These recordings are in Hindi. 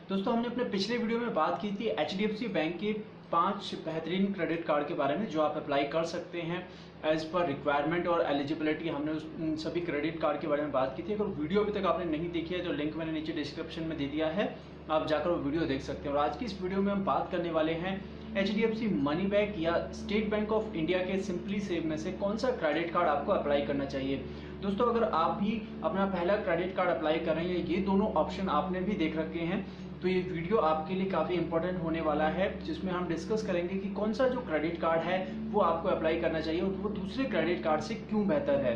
दोस्तों हमने अपने पिछले वीडियो में बात की थी एचडीएफसी बैंक के 5 बेहतरीन क्रेडिट कार्ड के बारे में जो आप अप्लाई कर सकते हैं एज पर रिक्वायरमेंट और एलिजिबिलिटी। हमने उन सभी क्रेडिट कार्ड के बारे में बात की थी। अगर वीडियो अभी तक आपने नहीं देखी है तो लिंक मैंने नीचे डिस्क्रिप्शन में दे दिया है, आप जाकर वो वीडियो देख सकते हैं। और आज की इस वीडियो में हम बात करने वाले हैं एचडीएफसी मनी बैक या स्टेट बैंक ऑफ इंडिया के सिंपली सेव में से कौन सा क्रेडिट कार्ड आपको अप्लाई करना चाहिए। दोस्तों अगर आप भी अपना पहला क्रेडिट कार्ड अप्लाई कर रहे हैं, ये दोनों ऑप्शन आपने भी देख रखे हैं, तो ये वीडियो आपके लिए काफ़ी इंपॉर्टेंट होने वाला है, जिसमें हम डिस्कस करेंगे कि कौन सा जो क्रेडिट कार्ड है वो आपको अप्लाई करना चाहिए और वो दूसरे क्रेडिट कार्ड से क्यों बेहतर है।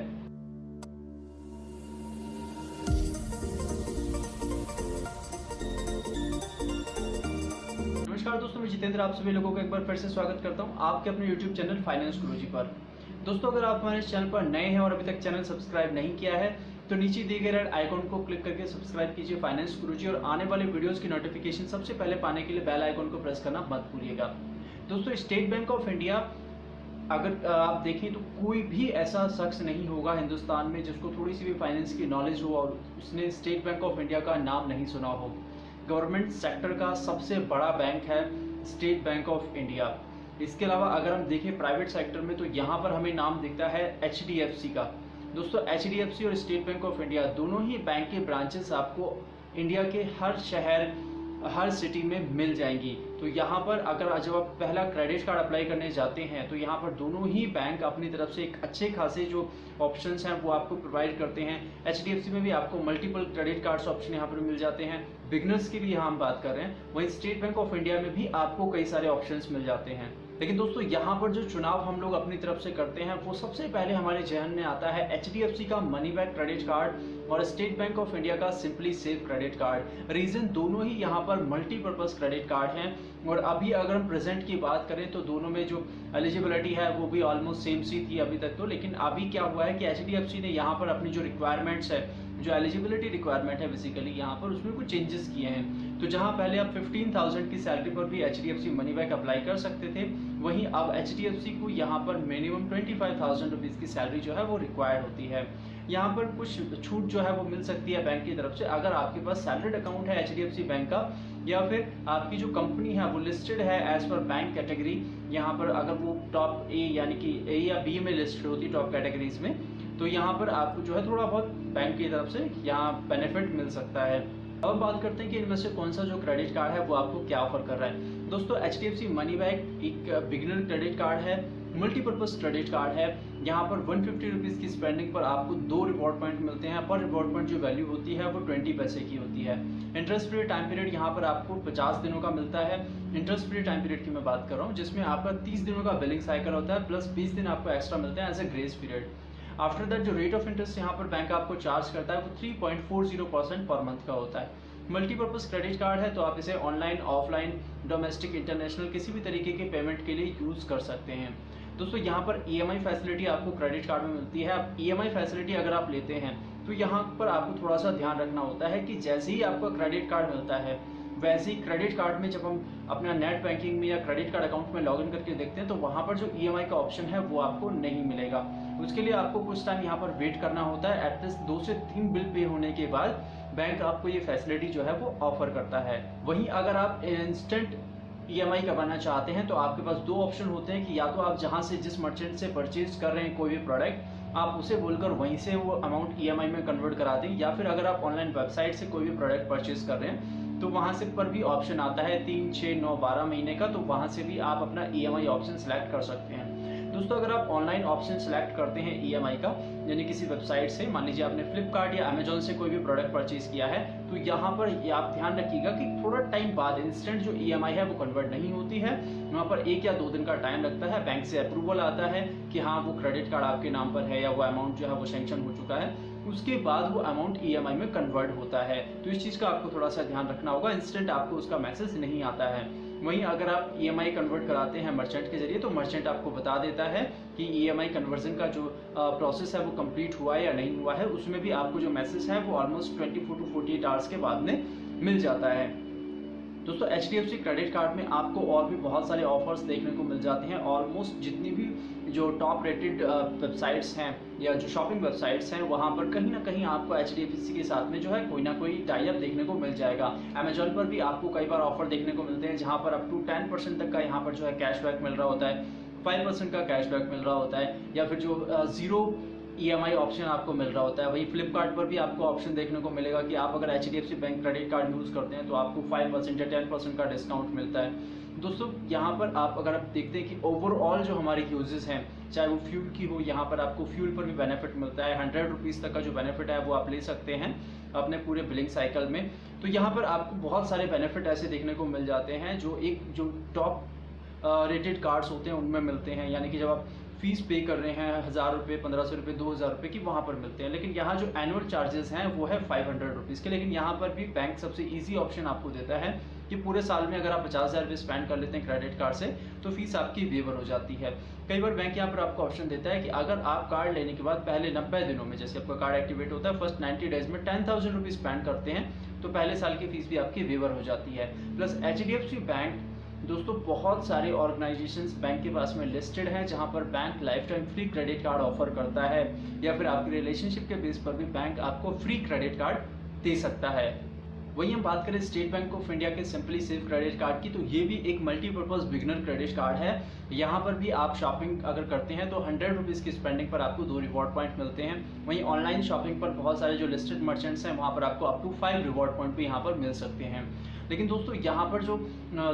नमस्कार दोस्तों, मैं जितेंद्र आप सभी लोगों का एक बार फिर से स्वागत करता हूं आपके अपने YouTube चैनल फाइनेंस गुरुजी पर। दोस्तों अगर आप हमारे चैनल पर नए हैं और अभी तक चैनल सब्सक्राइब नहीं किया है तो नीचे दिए गए रेड आइकॉन को क्लिक करके सब्सक्राइब कीजिए फाइनेंस गुरुजी, और आने वाले वीडियोस की नोटिफिकेशन सबसे पहले पाने के लिए बेल आइकॉन को प्रेस करना मत भूलिएगा। दोस्तों स्टेट बैंक ऑफ इंडिया अगर आप देखें तो कोई भी ऐसा शख्स नहीं होगा हिंदुस्तान में जिसको थोड़ी सी भी फाइनेंस की नॉलेज हो और उसने स्टेट बैंक ऑफ इंडिया का नाम नहीं सुना हो। गवर्नमेंट सेक्टर का सबसे बड़ा बैंक है स्टेट बैंक ऑफ इंडिया। इसके अलावा अगर हम देखें प्राइवेट सेक्टर में तो यहाँ पर हमें नाम दिखता है एचडीएफसी का। दोस्तों एचडीएफसी और स्टेट बैंक ऑफ इंडिया दोनों ही बैंक के ब्रांचेस आपको इंडिया के हर शहर हर सिटी में मिल जाएंगी। तो यहाँ पर अगर जब आप पहला क्रेडिट कार्ड अप्लाई करने जाते हैं तो यहाँ पर दोनों ही बैंक अपनी तरफ से एक अच्छे खासे जो ऑप्शंस हैं वो आपको प्रोवाइड करते हैं। एचडीएफसी में भी आपको मल्टीपल क्रेडिट कार्ड्स ऑप्शन यहाँ पर मिल जाते हैं, बिगनर्स के लिए यहाँ हम बात कर रहे हैं। वहीं स्टेट बैंक ऑफ इंडिया में भी आपको कई सारे ऑप्शंस मिल जाते हैं। लेकिन दोस्तों यहाँ पर जो चुनाव हम लोग अपनी तरफ से करते हैं वो सबसे पहले हमारे जहन में आता है एचडीएफसी का मनी बैक क्रेडिट कार्ड और स्टेट बैंक ऑफ इंडिया का simply save credit card. Reason दोनों ही यहाँ पर मल्टीपर्पज क्रेडिट कार्ड हैं और अभी अगर हम प्रेजेंट की बात करें तो दोनों में जो एलिजिबिलिटी है वो भी ऑलमोस्ट सेम सी थी अभी तक तो। लेकिन अभी क्या हुआ है कि एचडीएफसी ने यहाँ पर अपनी जो रिक्वायरमेंट्स है, जो एलिजिबिलिटी रिक्वायरमेंट है बेसिकली यहाँ पर उसमें कुछ चेंजेस किए हैं। तो जहां पहले आप 15,000 की सैलरी पर भी एचडीएफसी मनी बैक अप्लाई कर सकते थे, वहीं अब एचडीएफसी को यहाँ पर मिनिमम 25,000 रुपीज़ की सैलरी जो है वो रिक्वायर्ड होती है। यहाँ पर कुछ छूट जो है वो मिल सकती है बैंक की तरफ से अगर आपके पास सैलरीड अकाउंट है एचडीएफसी बैंक का, या फिर आपकी जो कंपनी है वो लिस्टेड है एज पर बैंक कैटेगरी। यहाँ पर अगर वो टॉप ए यानी कि ए या बी में लिस्टेड होती टॉप कैटेगरीज में, तो यहाँ पर आपको जो है थोड़ा बहुत बैंक की तरफ से यहाँ बेनिफिट मिल सकता है। अब बात करते हैं कि इनमें से कौन सा जो क्रेडिट कार्ड है वो आपको क्या ऑफर कर रहा है। दोस्तों एचडीएफसी मनी बैक एक बिगिनर क्रेडिट कार्ड है, मल्टीपर्पज क्रेडिट कार्ड है। यहाँ पर 150 रुपीज़ की स्पेंडिंग पर आपको 2 रिवॉर्ड पॉइंट मिलते हैं। पर रिवॉर्ड पॉइंट जो वैल्यू होती है वो 20 पैसे की होती है। इंटरेस्ट फ्री टाइम पीरियड यहाँ पर आपको 50 दिनों का मिलता है। इंटरेस्ट फ्री टाइम पीरियड की मैं बात कर रहा हूँ जिसमें आपका 30 दिनों का बिलिंग साइकिल होता है प्लस 20 दिन आपको एक्स्ट्रा मिलते हैं as a grace period. After that जो रेट ऑफ इंटरेस्ट यहाँ पर बैंक आपको चार्ज करता है वो 3.40% पर मंथ का होता है। मल्टीपर्पज क्रेडिट कार्ड है तो आप इसे ऑनलाइन, ऑफलाइन, डोमेस्टिक, इंटरनेशनल किसी भी तरीके के पेमेंट के लिए यूज कर सकते हैं। दोस्तों यहाँ पर ईएमआई फैसिलिटी आपको क्रेडिट कार्ड में मिलती है। अब ईएमआई फैसिलिटी अगर आप लेते हैं तो यहाँ पर आपको थोड़ा सा ध्यान रखना होता है कि जैसे ही आपका क्रेडिट कार्ड मिलता है वैसे ही क्रेडिट कार्ड में जब हम अपना नेट बैंकिंग में या क्रेडिट कार्ड अकाउंट में लॉगिन करके देखते हैं तो वहाँ पर जो ईएमआई का ऑप्शन है वो आपको नहीं मिलेगा। उसके लिए आपको कुछ टाइम यहाँ पर वेट करना होता है। एटलीस्ट 2 से 3 बिल पे होने के बाद बैंक आपको ये फैसिलिटी जो है वो ऑफर करता है। वहीं अगर आप इंस्टेंट ईएमआई करवाना चाहते हैं तो आपके पास 2 ऑप्शन होते हैं कि या तो आप जहां से जिस मर्चेंट से परचेज कर रहे हैं कोई भी प्रोडक्ट आप उसे बोलकर वहीं से वो अमाउंट ईएमआई में कन्वर्ट करा दें, या फिर अगर आप ऑनलाइन वेबसाइट से कोई भी प्रोडक्ट परचेज कर रहे हैं तो वहां से पर भी ऑप्शन आता है 3, 6, 9, 12 महीने का, तो वहां से भी आप अपना ईएमआई ऑप्शन सेलेक्ट कर सकते हैं। दोस्तों अगर आप ऑनलाइन ऑप्शन सेलेक्ट करते हैं ईएमआई का, यानी किसी वेबसाइट से, मान लीजिए आपने फ्लिपकार्ट या अमेजोन से कोई भी प्रोडक्ट परचेज किया है, तो यहाँ पर आप ध्यान रखिएगा कि थोड़ा टाइम बाद इंस्टेंट जो ईएमआई है वो कन्वर्ट नहीं होती है। वहाँ पर 1 या 2 दिन का टाइम लगता है, बैंक से अप्रूवल आता है कि हाँ वो क्रेडिट कार्ड आपके नाम पर है या वो अमाउंट जो है वो सैंक्शन हो चुका है, उसके बाद वो अमाउंट ईएमआई में कन्वर्ट होता है। तो इस चीज़ का आपको थोड़ा सा ध्यान रखना होगा, इंस्टेंट आपको उसका मैसेज नहीं आता है। वहीं अगर आप ईएमआई कन्वर्ट कराते हैं मर्चेंट के जरिए तो मर्चेंट आपको बता देता है कि ईएमआई कन्वर्जन का जो प्रोसेस है वो कंप्लीट हुआ है या नहीं हुआ है। उसमें भी आपको जो मैसेज है वो ऑलमोस्ट 24 to 48 आवर्स के बाद में मिल जाता है। दोस्तों HDFC क्रेडिट कार्ड में आपको और भी बहुत सारे ऑफर्स देखने को मिल जाते हैं। ऑलमोस्ट जितनी भी जो टॉप रेटेड वेबसाइट्स हैं या जो शॉपिंग वेबसाइट्स हैं, वहाँ पर कहीं ना कहीं आपको HDFC के साथ में जो है कोई ना कोई टाई अप देखने को मिल जाएगा। अमेजॉन पर भी आपको कई बार ऑफर देखने को मिलते हैं जहाँ पर अप टू 10% तक का यहाँ पर जो है कैशबैक मिल रहा होता है, 5% का कैशबैक मिल रहा होता है, या फिर जो 0 EMI ऑप्शन आपको मिल रहा होता है। वही फ्लिपकार्ट पर भी आपको ऑप्शन देखने को मिलेगा कि आप अगर HDFC bank credit card use करते हैं तो आपको 5% या 10% का डिस्काउंट मिलता है। दोस्तों यहाँ पर आप अगर आप देखते हैं कि ओवरऑल जो हमारे यूजेस हैं, चाहे वो फ्यूल की हो, यहाँ पर आपको फ्यूल पर भी बेनिफिट मिलता है। 100 रुपीज़ तक का जो बेनिफिट है वो आप ले सकते हैं अपने पूरे बिलिंग साइकिल में। तो यहाँ पर आपको बहुत सारे बेनिफिट ऐसे देखने को मिल जाते हैं जो टॉप रेटेड कार्ड्स होते हैं उनमें मिलते हैं। यानी कि जब आप फीस पे कर रहे हैं 1000 रुपये, 1500 रुपये, 2000 रुपये की, वहाँ पर मिलते हैं। लेकिन यहाँ जो एनुअल चार्जेस हैं वो है 500 रुपीज़ के। लेकिन यहाँ पर भी बैंक सबसे ईजी ऑप्शन आपको देता है कि पूरे साल में अगर आप 50,000 रुपये स्पेंड कर लेते हैं क्रेडिट कार्ड से तो फीस आपकी वेवर हो जाती है। कई बार बैंक यहाँ पर आपको ऑप्शन देता है कि अगर आप कार्ड लेने के बाद पहले 90 दिनों में, जैसे आपका कार्ड एक्टिवेट होता है, फर्स्ट 90 डेज में 10,000 रुपये स्पेंड करते हैं तो पहले साल की फीस भी आपकी वेवर हो जाती है। प्लस HDFC बैंक दोस्तों बहुत सारे ऑर्गेनाइजेशंस बैंक के पास में लिस्टेड हैं जहां पर bank life time free credit card offer करता है, या फिर आपके रिलेशनशिप के बेस पर भी बैंक आपको फ्री क्रेडिट कार्ड दे सकता है। वहीं हम बात करें स्टेट बैंक ऑफ इंडिया के सिंपली सेव क्रेडिट कार्ड की, तो ये भी एक मल्टीपर्पज बिगिनर क्रेडिट कार्ड है। यहाँ पर भी आप शॉपिंग अगर करते हैं तो 100 रुपीज़ की स्पेंडिंग पर आपको 2 रिवॉर्ड पॉइंट मिलते हैं। वहीं ऑनलाइन शॉपिंग पर बहुत सारे जो लिस्टेड मर्चेंट्स हैं वहाँ पर आपको अप टू 5 रिवॉर्ड पॉइंट भी यहाँ पर मिल सकते हैं। लेकिन दोस्तों यहाँ पर जो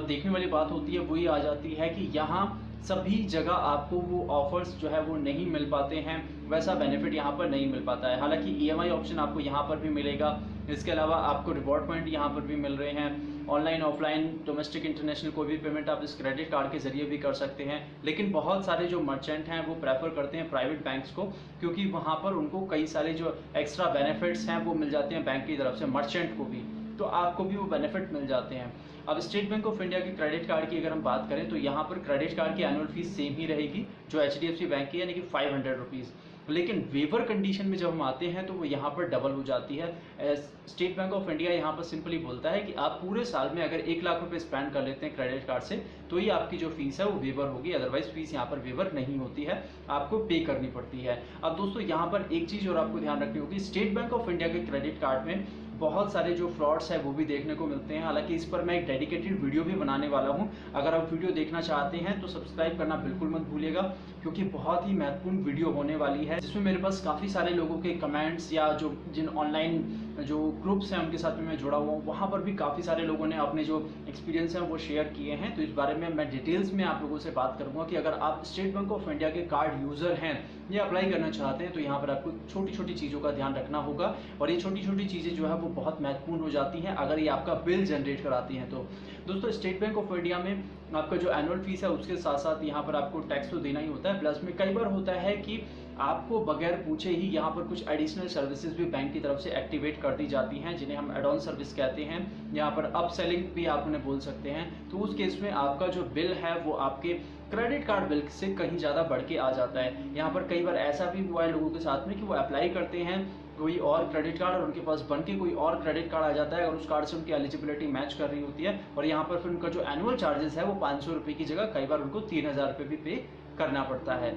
देखने वाली बात होती है वही आ जाती है कि यहाँ सभी जगह आपको वो ऑफर्स जो है वो नहीं मिल पाते हैं, वैसा बेनिफिट यहाँ पर नहीं मिल पाता है। हालांकि EMI ऑप्शन आपको यहाँ पर भी मिलेगा, इसके अलावा आपको रिवॉर्ड पॉइंट यहाँ पर भी मिल रहे हैं। ऑनलाइन, ऑफलाइन, डोमेस्टिक, इंटरनेशनल कोई भी पेमेंट आप इस क्रेडिट कार्ड के जरिए भी कर सकते हैं। लेकिन बहुत सारे जो मर्चेंट हैं वो प्रेफर करते हैं प्राइवेट बैंक्स को, क्योंकि वहाँ पर उनको कई सारे जो एक्स्ट्रा बेनिफिट्स हैं वो मिल जाते हैं बैंक की तरफ से मर्चेंट को भी, तो आपको भी वो बेनिफिट मिल जाते हैं। अब स्टेट बैंक ऑफ इंडिया के क्रेडिट कार्ड की अगर हम बात करें तो यहाँ पर क्रेडिट कार्ड की एनुअल फीस सेम ही रहेगी जो HDFC बैंक की, यानी कि 500 रुपीज़। लेकिन वेवर कंडीशन में जब हम आते हैं तो वो यहाँ पर डबल हो जाती है। स्टेट बैंक ऑफ इंडिया यहाँ पर सिंपली बोलता है कि आप पूरे साल में अगर 1 लाख रुपए स्पेंड कर लेते हैं क्रेडिट कार्ड से तो ही आपकी जो फीस है वो वेवर होगी, अदरवाइज फीस यहाँ पर वेवर नहीं होती है, आपको पे करनी पड़ती है। अब दोस्तों यहाँ पर एक चीज़ और आपको ध्यान रखनी होगी, स्टेट बैंक ऑफ इंडिया के क्रेडिट कार्ड में बहुत सारे जो फ्रॉड्स है वो भी देखने को मिलते हैं। हालांकि इस पर मैं एक डेडिकेटेड वीडियो भी बनाने वाला हूं, अगर आप वीडियो देखना चाहते हैं तो सब्सक्राइब करना बिल्कुल मत भूलिएगा, क्योंकि बहुत ही महत्वपूर्ण वीडियो होने वाली है जिसमें मेरे पास काफ़ी सारे लोगों के कमेंट्स या जो जिन ऑनलाइन जो ग्रुप्स हैं उनके साथ में मैं जुड़ा हुआ हूँ, वहाँ पर भी काफ़ी सारे लोगों ने अपने जो एक्सपीरियंस हैं वो शेयर किए हैं। तो इस बारे में मैं डिटेल्स में आप लोगों से बात करूँगा कि अगर आप स्टेट बैंक ऑफ इंडिया के कार्ड यूज़र हैं या अप्लाई करना चाहते हैं तो यहाँ पर आपको छोटी छोटी चीज़ों का ध्यान रखना होगा, और ये छोटी छोटी चीज़ें जो है वो बहुत महत्वपूर्ण हो जाती हैं अगर ये आपका बिल जनरेट कराती हैं तो। दोस्तों स्टेट बैंक ऑफ इंडिया में आपका जो एनुअल फीस है उसके साथ साथ यहाँ पर आपको टैक्स तो देना ही होता है, प्लस में कई बार होता है कि आपको बगैर पूछे ही यहाँ पर कुछ एडिशनल सर्विसेज भी बैंक की तरफ से एक्टिवेट कर दी जाती हैं, जिन्हें हम एड ऑन सर्विस कहते हैं, यहाँ पर अप सेलिंग भी आप उन्हें बोल सकते हैं। तो उस केस में आपका जो बिल है वो आपके क्रेडिट कार्ड बिल से कहीं ज़्यादा बढ़ के आ जाता है। यहाँ पर कई बार ऐसा भी हुआ है लोगों के साथ में कि वो अप्लाई करते हैं कोई और क्रेडिट कार्ड और उनके पास बन के कोई और क्रेडिट कार्ड आ जाता है और उस कार्ड से उनकी एलिजिबिलिटी मैच कर रही होती है, और यहाँ पर फिर उनका जो एनुअल चार्जेस है वो 500 रुपये की जगह कई बार उनको 3000 रुपये भी पे करना पड़ता है।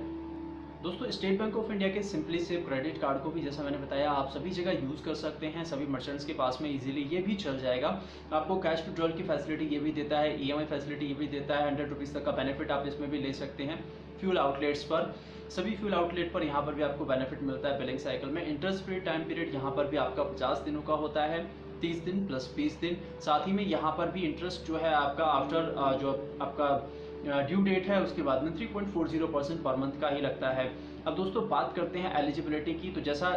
दोस्तों स्टेट बैंक ऑफ इंडिया के सिंपली सेव क्रेडिट कार्ड को भी जैसा मैंने बताया आप सभी जगह यूज़ कर सकते हैं, सभी मर्चेंट्स के पास में इजीली ये भी चल जाएगा। आपको कैश विड्रॉल की फैसिलिटी ये भी देता है, EMI फैसिलिटी ये भी देता है, 100 रुपीज़ तक का बेनिफिट आप इसमें भी ले सकते हैं। फ्यूल आउटलेट्स पर, सभी फ्यूल आउटलेट पर यहाँ पर भी आपको बेनिफिट मिलता है बिलिंग साइकिल में। इंटरेस्ट फ्री टाइम पीरियड यहाँ पर भी आपका 50 दिनों का होता है, 30 दिन प्लस 20 दिन। साथ ही में यहाँ पर भी इंटरेस्ट जो है आपका आफ्टर जो आपका ड्यू डेट है उसके बाद में 3.40% पर मंथ का ही लगता है। अब दोस्तों बात करते हैं एलिजिबिलिटी की, तो जैसा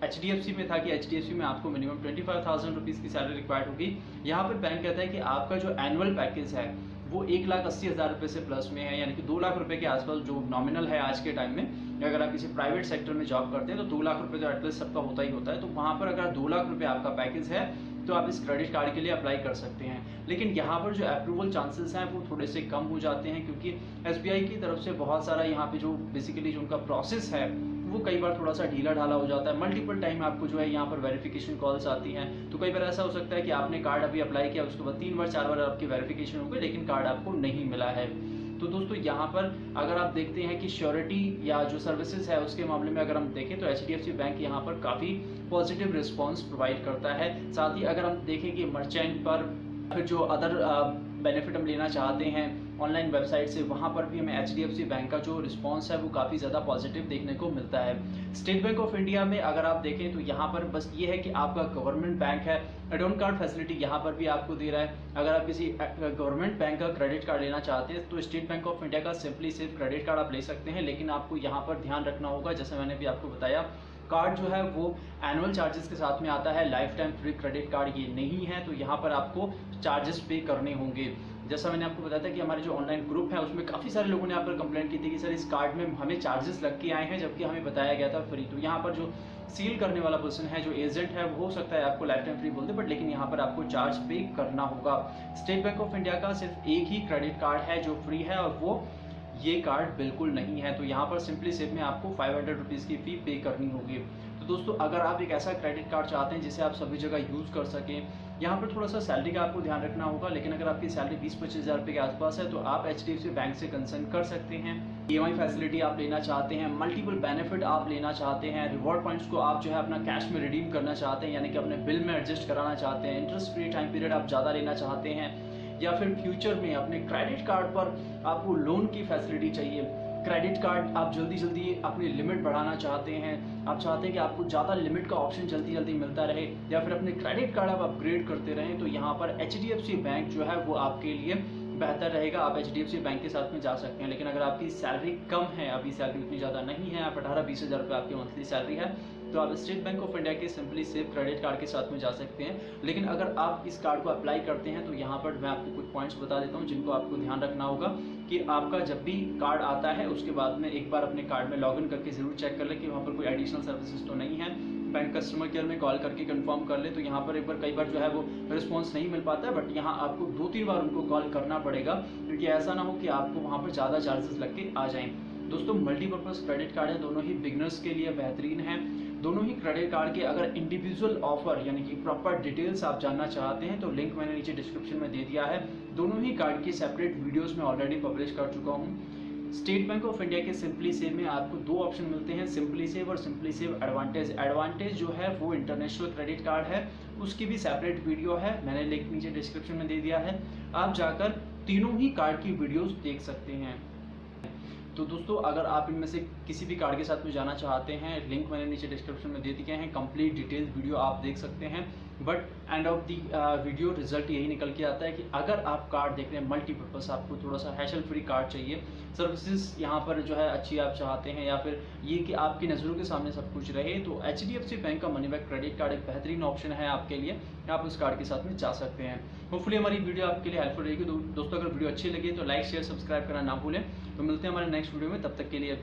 HDFC में था कि HDFC में आपको मिनिमम 25,000 रुपीज़ की सैलरी रिक्वायर्ड होगी, यहाँ पर बैंक कहता है कि आपका जो एनुअल पैकेज है वो 1,80,000 रुपये से प्लस में है, यानी कि 2 लाख रुपए के आसपास जो नॉमिनल है आज के टाइम में। अगर आप किसी प्राइवेट सेक्टर में जॉब करते हैं तो 2 लाख रुपए तो एटलीस्ट सबका होता ही होता है, तो वहाँ पर अगर 2 लाख रुपए आपका पैकेज है तो आप इस क्रेडिट कार्ड के लिए अप्लाई कर सकते हैं। लेकिन यहाँ पर जो अप्रूवल चांसेस हैं वो थोड़े से कम हो जाते हैं, क्योंकि SBI की तरफ से बहुत सारा यहाँ पे जो बेसिकली जो उनका प्रोसेस है वो कई बार थोड़ा सा ढीला ढाला हो जाता है। मल्टीपल टाइम आपको जो है यहाँ पर वेरिफिकेशन कॉल्स आती हैं। तो कई बार ऐसा हो सकता है कि आपने कार्ड अभी अप्लाई किया, उसके बाद 3 बार 4 बार आपकी वेरिफिकेशन हो गई, लेकिन कार्ड आपको नहीं मिला है। तो दोस्तों यहाँ पर अगर आप देखते हैं कि श्योरिटी या जो सर्विसेज है उसके मामले में अगर हम देखें तो HDFC बैंक यहाँ पर काफ़ी पॉजिटिव रिस्पॉन्स प्रोवाइड करता है। साथ ही अगर हम देखें कि मर्चेंट पर फिर जो अदर बेनिफिट हम लेना चाहते हैं ऑनलाइन वेबसाइट से, वहाँ पर भी हमें HDFC बैंक का जो रिस्पांस है वो काफ़ी ज़्यादा पॉजिटिव देखने को मिलता है। स्टेट बैंक ऑफ इंडिया में अगर आप देखें तो यहाँ पर बस ये है कि आपका गवर्नमेंट बैंक है, एड ऑन कार्ड फैसिलिटी यहाँ पर भी आपको दे रहा है। अगर आप किसी गवर्नमेंट बैंक का क्रेडिट कार्ड लेना चाहते हैं तो स्टेट बैंक ऑफ इंडिया का सिंपली सिर्फ क्रेडिट कार्ड आप ले सकते हैं, लेकिन आपको यहाँ पर ध्यान रखना होगा, जैसे मैंने भी आपको बताया, कार्ड जो है वो एनुअल चार्जेस के साथ में आता है, life time free credit card ये नहीं है, तो यहाँ पर आपको चार्जेस पे करने होंगे। जैसा मैंने आपको बताया था कि हमारे जो ऑनलाइन ग्रुप है उसमें काफ़ी सारे लोगों ने यहाँ पर कंप्लेंट की थी कि सर इस कार्ड में हमें चार्जेस लग के आए हैं, जबकि हमें बताया गया था फ्री। तो यहाँ पर जो सील करने वाला पर्सन है, जो एजेंट है, वो हो सकता है आपको लाइफ टाइम फ्री बोल दे, बट लेकिन यहाँ पर आपको चार्ज पे करना होगा। स्टेट बैंक ऑफ इंडिया का सिर्फ एक ही क्रेडिट कार्ड है जो फ्री है, और वो ये कार्ड बिल्कुल नहीं है। तो यहाँ पर सिंपली सिर्फ में आपको 500 रुपीज़ की फ़ी पे करनी होगी। तो दोस्तों अगर आप एक ऐसा क्रेडिट कार्ड चाहते हैं जिसे आप सभी जगह यूज़ कर सकें, यहाँ पर थोड़ा सा सैलरी का आपको ध्यान रखना होगा, लेकिन अगर आपकी सैलरी 20-25 हज़ार रुपये के आसपास है तो आप HDFC बैंक से कंसर्न कर सकते हैं। EMI फैसिलिटी आप लेना चाहते हैं, मल्टीपल बेनिफिट आप लेना चाहते हैं, रिवॉर्ड पॉइंट्स को आप जो है अपना कैश में रिडीम करना चाहते हैं, यानी कि अपने बिल में एडजस्ट कराना चाहते हैं, इंटरेस्ट फ्री टाइम पीरियड आप ज़्यादा लेना चाहते हैं, या फिर फ्यूचर में अपने क्रेडिट कार्ड पर आपको लोन की फैसिलिटी चाहिए, क्रेडिट कार्ड आप जल्दी अपनी लिमिट बढ़ाना चाहते हैं, आप चाहते हैं कि आपको ज़्यादा लिमिट का ऑप्शन जल्दी मिलता रहे, या फिर अपने क्रेडिट कार्ड आप अपग्रेड करते रहें, तो यहाँ पर HDFC बैंक जो है वो आपके लिए बेहतर रहेगा। आप HDFC बैंक के साथ में जा सकते हैं। लेकिन अगर आपकी सैलरी कम है, अभी सैलरी उतनी ज़्यादा नहीं है, आप 18-20 हज़ार रुपये आपकी मंथली सैलरी है, तो आप स्टेट बैंक ऑफ इंडिया के सिंपली सेव क्रेडिट कार्ड के साथ में जा सकते हैं। लेकिन अगर आप इस कार्ड को अप्लाई करते हैं तो यहाँ पर मैं आपको कुछ पॉइंट्स बता देता हूँ जिनको आपको ध्यान रखना होगा कि आपका जब भी कार्ड आता है उसके बाद में एक बार अपने कार्ड में लॉगिन करके ज़रूर चेक कर लें कि वहाँ पर कोई एडिशनल सर्विसेज तो नहीं है। बैंक कस्टमर केयर में कॉल करके कंफर्म कर ले, तो यहाँ पर एक बार कई बार जो है वो रिस्पॉन्स नहीं मिल पाता है, बट यहाँ आपको 2-3 बार उनको कॉल करना पड़ेगा, क्योंकि ऐसा ना हो कि आपको वहाँ पर ज़्यादा चार्जेस लग के आ जाएँ। दोस्तों मल्टीपर्पज़ क्रेडिट कार्ड है, दोनों ही बिगनर्स के लिए बेहतरीन है। दोनों ही क्रेडिट कार्ड के अगर इंडिविजुअल ऑफर यानी कि प्रॉपर डिटेल्स आप जानना चाहते हैं तो लिंक मैंने नीचे डिस्क्रिप्शन में दे दिया है। दोनों ही कार्ड की सेपरेट वीडियोस में ऑलरेडी पब्लिश कर चुका हूँ। स्टेट बैंक ऑफ इंडिया के सिंपली सेव में आपको 2 ऑप्शन मिलते हैं, सिंपली सेव और सिंपली सेव एडवांटेज। एडवांटेज जो है वो इंटरनेशनल क्रेडिट कार्ड है, उसकी भी सेपरेट वीडियो है, मैंने लिंक नीचे डिस्क्रिप्शन में दे दिया है, आप जाकर तीनों ही कार्ड की वीडियोस देख सकते हैं। तो दोस्तों अगर आप इनमें से किसी भी कार्ड के साथ में जाना चाहते हैं, लिंक मैंने नीचे डिस्क्रिप्शन में दे दिए हैं, कंप्लीट डिटेल वीडियो आप देख सकते हैं। But end of the video result यही निकल के आता है कि अगर आप कार्ड देख रहे हैं मल्टीपर्पज़, आपको थोड़ा सा हैशल फ्री कार्ड चाहिए, सर्विसेज यहाँ पर जो है अच्छी आप चाहते हैं, या फिर ये कि आपकी नज़रों के सामने सब कुछ रहे, तो HDFC बैंक का मनी बैक क्रेडिट कार्ड एक बेहतरीन ऑप्शन है आपके लिए, आप उस कार्ड के साथ में जा सकते हैं। होपफुली हमारी वीडियो आपके लिए हेल्पफुल रहेगी। दोस्तों अगर वीडियो अच्छी लगी तो लाइक शेयर सब्सक्राइब करना ना भूलें। तो मिलते हैं हमारे नेक्स्ट वीडियो में, तब तक के लिए